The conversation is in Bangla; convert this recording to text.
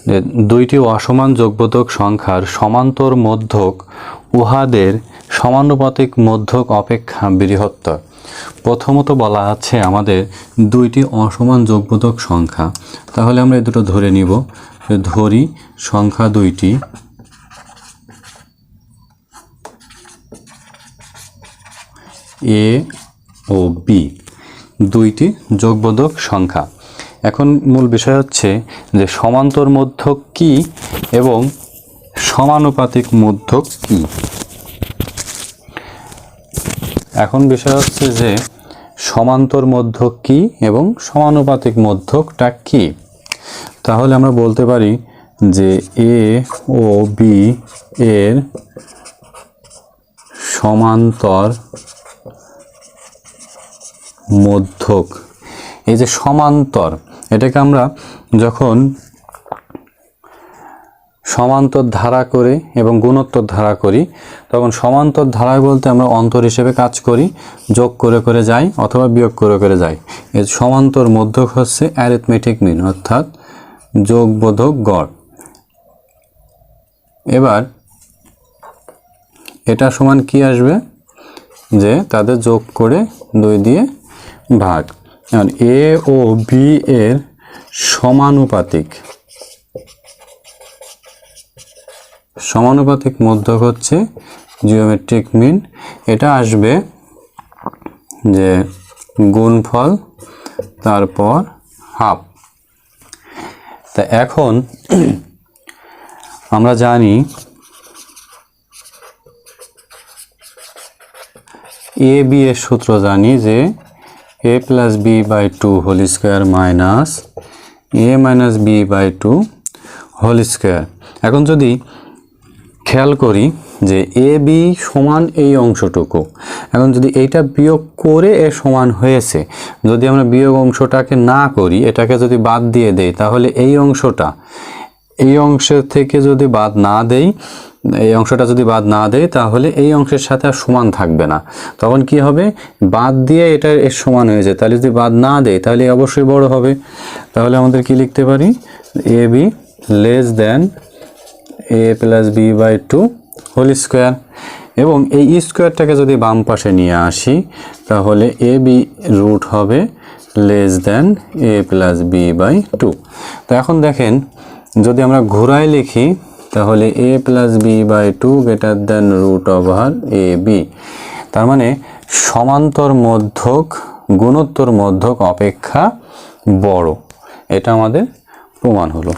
যে দুইটি অসমান যোগবোধক সংখ্যার সমান্তর মধ্যক উহাদের সমানুপাতিক মধ্যক অপেক্ষা বৃহত্তর। প্রথমত বলা আছে আমাদের দুইটি অসমান যোগবোধক সংখ্যা, তাহলে আমরা এই দুটো ধরে নিব। ধরি সংখ্যা দুইটি এ ও বি দুইটি যোগবোধক সংখ্যা। এখন মূল বিষয় হচ্ছে যে সমান্তর মধ্যক কি এবং সমানুপাতিক মধ্যক কি। এখন বিষয় হচ্ছে যে সমান্তর মধ্যক কি এবং সমানুপাতিক মধ্যকটা কি। তাহলে আমরা বলতে পারি যে এ ও বি এর সমান্তর মধ্যক। এই যে সমান্তর, এটাকে আমরা যখন সমান্তর ধারা করে এবং গুণোত্তর ধারা করি, তখন সমান্তর ধারায় বলতে আমরা অন্তর হিসেবে কাজ করি, যোগ করে করে যাই অথবা বিয়োগ করে করে যাই। এই সমান্তর মধ্যক হচ্ছে অ্যারিথমেটিক মিন, অর্থাৎ যোগবোধক গড়। এবার এটা সমান কি আসবে, যে তাদের যোগ করে 2 দিয়ে ভাগ। আর এ ও বি এর সমানুপাতিক মধ্যক হচ্ছে জিওমেট্রিক মিন। এটা আসবে যে গুণফল তারপর হাফ। তা এখন আমরা জানি এ বি এর সূত্র জানি যে a plus B by 2 whole square minus A minus B by 2 whole square. এখন যদি খেয়াল করি যে এ বি সমান এই অংশটুকু, এখন যদি এইটা বিয়োগ করে এ সমান হয়েছে, যদি আমরা বিয়োগ অংশটাকে না করি, এটাকে যদি বাদ দিয়ে দেই, তাহলে এই অংশটা এই অংশের থেকে যদি বাদ না দেই, এই অংশটা যদি বাদ না দেয়, তাহলে এই অংশের সাথে আর সমান থাকবে না। তখন কি হবে, বাদ দিয়ে এটা এর সমান হয়ে যায়। তাহলে যদি বাদ না দেয় তাহলে অবশ্যই বড় হবে। তাহলে আমাদের কি লিখতে পারি, A B less than A plus B by 2 whole square. এবং এই স্কোয়ারটাকে যদি বাম পাশে নিয়ে আসি, তাহলে এ বি রুট হবে less than A plus B by 2। তো এখন দেখেন, যদি আমরা ঘোরায় লিখি, তাহলে a plus B by 2 greater than root over A B. তার মানে সমান্তর মধ্যক গুণোত্তর মধ্যক অপেক্ষা বড়। এটা আমাদের প্রমাণ হলো।